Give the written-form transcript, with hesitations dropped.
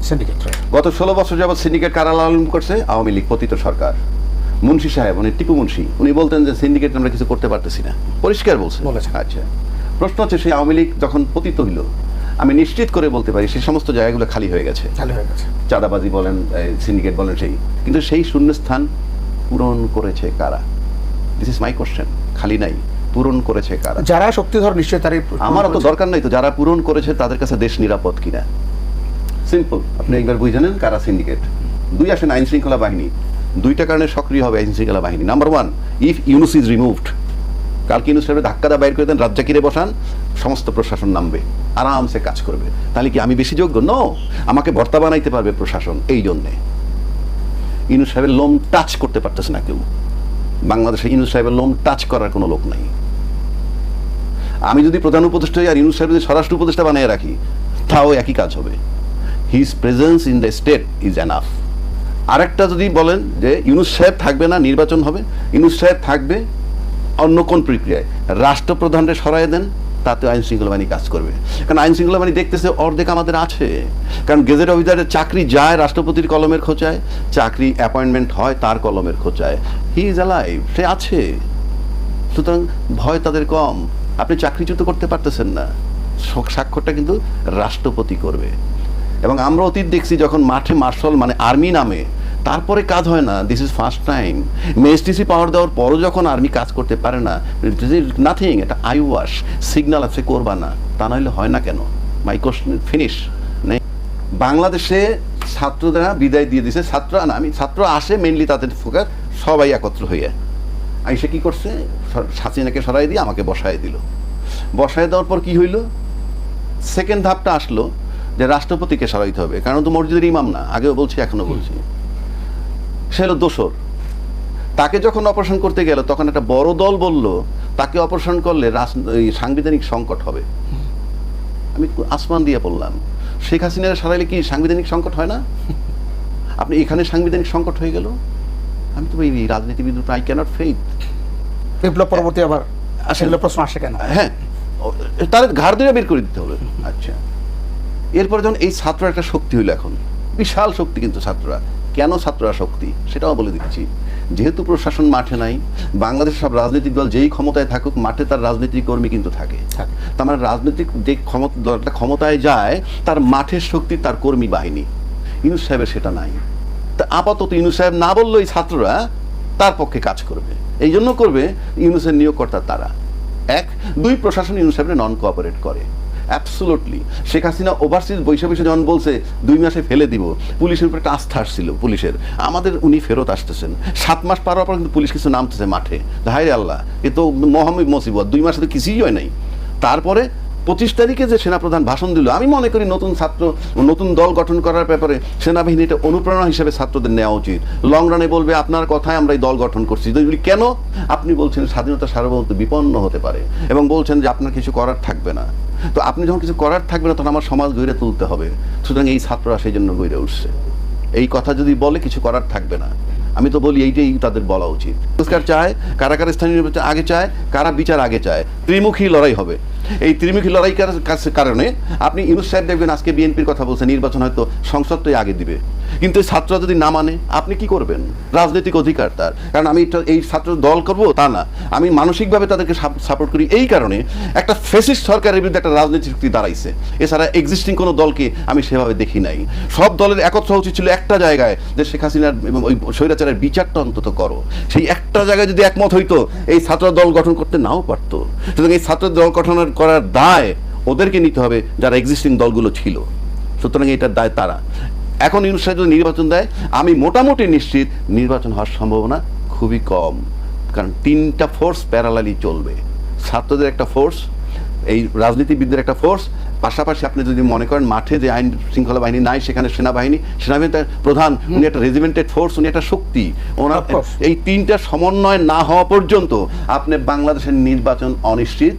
Syndicate. গত 16 বছর যাবৎ সিন্ডিকেট কারা লালন করছে? আওয়ামী লীগ পতিত সরকার। মুন্সি সাহেব, উনি টিপু মুন্সি, উনি বলতেন যে সিন্ডিকেট আমরা কিছু করতে পারতেছি না, পরিষ্কার বলছেন। আচ্ছা, প্রশ্ন হচ্ছে সেই আওয়ামী লীগ যখন পতিত হইল, আমি নিশ্চিত করে বলতে পারি সেই সমস্ত জায়গাগুলো খালি হয়ে গেছে। চাঁদাবাজি বলেন, সিন্ডিকেট বলেন, কিন্তু সেই শূন্যস্থান পূরণ করেছে কারা? This is my question. খালি নাই, পূরণ করেছে কারা? যারা শক্তিধর নিশ্চয়ই তারই। আমার তো দরকার নাই তো, যারা পূরণ করেছে তাদের কাছে দেশ নিরাপদ কিনা। সিম্পল, আপনি একবার বুঝে নেন কারা সিন্ডিকেট। দুই আসেন আইন শৃঙ্খলা বাহিনী, দুইটা কারণে সক্রিয় হবে আইন শৃঙ্খলা বাহিনী। Number one, if Yunus is removed, কালকে ইউনুস সাহেব ধাক্কা দা বাইর করে দেন, রাজ্জাকিরে বসান, সমস্ত প্রশাসন নামবে, আরামসে কাজ করবে। তাহলে কি আমি বেশি যোগ্য? নো, আমাকে ভর্তা বানাইতে পারবে প্রশাসন। এই জন্যে ইউনুস সাহেবের লোম টাচ করতে পারতেছে না কেউ। বাংলাদেশে ইউনুস সাহেবের লোম টাচ করার কোনো লোক নাই। আমি যদি প্রধান উপদেষ্টা আর ইউনুস সাহেব যদি স্বরাষ্ট্র উপদেষ্টা বানিয়ে রাখি, তাও একই কাজ হবে। His presence in the state is enough. আরেকটা যদি বলেন যে ইউনুস সাহেব থাকবে না, নির্বাচন হবে, ইউনুস সাহেব থাকবে অন্য কোন প্রক্রিয়ায়, রাষ্ট্রপ্রধানরে সরাই দেন, তাতে আইন শৃঙ্খলা বাহিনী কাজ করবে। কারণ আইন শৃঙ্খলা বাহিনী দেখতেছে অর্ধেক আমাদের আছে। কারণ গেজেট অফিসারের চাকরি যায় রাষ্ট্রপতির কলমের খোঁচায়, চাকরি অ্যাপয়েন্টমেন্ট হয় তার কলমের খোঁচায়। হি ইজ অ্যালাইভ, সে আছে। সুতরাং ভয় তাদের কম। আপনি চাকরিচ্যুত করতে পারতেছেন না, স্বাক্ষরটা কিন্তু রাষ্ট্রপতি করবে। এবং আমরা অতীত দেখছি যখন মাঠে মার্শাল মানে আর্মি নামে, তারপরে কাজ হয় না। This is first time. STC power দেওয়ার পরও যখন আর্মি কাজ করতে পারে না, নাথিং, এটা আই ওয়াশ সিগন্যাল আছে, করবা না, তা নাহলে হয় না কেন? মাই কোশ্চেন ফিনিশ। বাংলাদেশে ছাত্ররা বিদায় দিয়ে দিছে, ছাত্র আসে মেইনলি, তাদের ফোকাস সবাই একত্র হইয়া আইসে কি করছে, হাসিনাকে সরাই দিয়ে আমাকে বসায় দিল। বসায় দেওয়ার পর কি হইল? সেকেন্ড ধাপটা আসলো যে রাষ্ট্রপতিকে সরাইতে হবে, কারণ তো মসজিদের ইমাম না, আগেও বলছি এখনো বলছি। সে হলো দোসর। তাকে যখন অপারেশন করতে গেল, তখন একটা বড় দল বলল তাকে অপারেশন করলে সাংবিধানিক সংকট হবে। আমি আসমান দিয়ে বললাম, শেখ হাসিনার সরাইলে কি সাংবিধানিক সংকট হয় না? আপনি এখানে সাংবিধানিক সংকট হয়ে গেল। আমি তো এই রাজনীতিবিদ, আই ক্যানট ফেইথ। বিপ্লব পরবর্তী আবার আসলে প্রশ্ন আসে কেন? হ্যাঁ, তাদের ঘাড় ধরে বের করে দিতে হবে। আচ্ছা, এরপরে যখন এই ছাত্ররা একটা শক্তি হইল, এখন বিশাল শক্তি, কিন্তু ছাত্ররা কেন ছাত্ররা শক্তি সেটাও বলে দিচ্ছি। যেহেতু প্রশাসন মাঠে নাই, বাংলাদেশের সব রাজনৈতিক দল যেই ক্ষমতায় থাকুক, মাঠে তার রাজনৈতিক কর্মী কিন্তু থাকে। তার মানে রাজনৈতিক যে দলটা ক্ষমতায় যায়, তার মাঠের শক্তি তার কর্মী বাহিনী। ইউনুস সাহেবের সেটা নাই। তা আপাতত ইউনুস সাহেব না বললেও এই ছাত্ররা তার পক্ষে কাজ করবে। এই জন্য করবে, ইউনুসের নিয়োগকর্তা তারা। এক, দুই, প্রশাসন ইউনুস সাহেবের নন কোঅপারেট করে। অ্যাবসোলুটলি। শেখ হাসিনা ওভারসিজ বৈশা যখন বলছে 2 মাসে ফেলে দিব, পুলিশের উপর একটা আস্থা আসছিল পুলিশের, আমাদের উনি ফেরত আসতেছেন। 7 মাস পার হওয়ার পর কিন্তু পুলিশ কিছু নামতেছে মাঠে, হায় আল্লাহ, এ তো মহামিক মুসিবত, 2 মাসে তো কিছুই হয় নাই। তারপরে 25 তারিখে যে সেনাপ্রধান ভাষণ দিল, আমি মনে করি নতুন দল গঠন করার ব্যাপারে সেনাবাহিনীটা অনুপ্রেরণা হিসেবে ছাত্রদের নেওয়া উচিত। লং রানে বলবে আপনার কথায় আমরা এই দল গঠন করছি। কেন? আপনি বলছেন স্বাধীনতা সার্বভৌমত্ব বিপন্ন হতে পারে, এবং বলছেন যে আপনার কিছু করার থাকবে না। তো আপনি যখন কিছু করার থাকবে না, তখন আমার সমাজ গড়ে তুলতে হবে। সুতরাং এই ছাত্ররা সেই জন্য গড়ে উঠছে। এই কথা যদি বলে কিছু করার থাকবে না, আমি তো বলি এইটাই তাদের বলা উচিত। পুরস্কার চায় কারা, কারা স্থানীয় নির্বাচন আগে চায়, কারা বিচার আগে চায়। ত্রিমুখী লড়াই হবে। এই ত্রিমুখী লড়াই কারণে আপনি ইউনুস সাহেব দেখবেন আজকে বিএনপির কথা বলছে, নির্বাচন হয়তো সংসদটাই আগে দিবে, কিন্তু এই ছাত্ররা যদি না মানে আপনি কি করবেন? রাজনৈতিক অধিকার তার। কারণ আমি এই ছাত্র দল করবো তা না, আমি মানসিকভাবে তাদেরকে সাপোর্ট করি। এই কারণে একটা ফ্যাসিস্ট সরকারের বিরুদ্ধে একটা রাজনৈতিক শক্তি দাঁড়াইছে। এছাড়া এক্সিস্টিং কোনো দলকে আমি সেভাবে দেখি নাই। সব দলের একত্র উচিত ছিল একটা জায়গায়, যে শেখ হাসিনার এবং ওই স্বৈরাচারের বিচারটা অন্তত করো। সেই একটা জায়গায় যদি একমত হইতো, এই ছাত্র দল গঠন করতে নাও পারতো। সুতরাং এই ছাত্র দল গঠন করার দায় ওদেরকে নিতে হবে, যারা এক্সিস্টিং দলগুলো ছিল। সুতরাং এটার দায় তারা। এখন ইউনুস সাহেব যদি নির্বাচন দেয়, আমি মোটামুটি নিশ্চিত নির্বাচন হওয়ার সম্ভাবনা খুবই কম। কারণ 3টা ফোর্স প্যারালালি চলবে। ছাত্রদের একটা ফোর্স, এই রাজনীতিবিদদের একটা ফোর্স, পাশাপাশি আপনি যদি মনে করেন মাঠে যে আইন শৃঙ্খলা বাহিনী নাই, সেখানে সেনাবাহিনীর প্রধান, উনি একটা রেজিমেন্টেড ফোর্স, উনি একটা শক্তি। ওনার এই 3টা সমন্বয় না হওয়া পর্যন্ত আপনি বাংলাদেশের নির্বাচন অনিশ্চিত।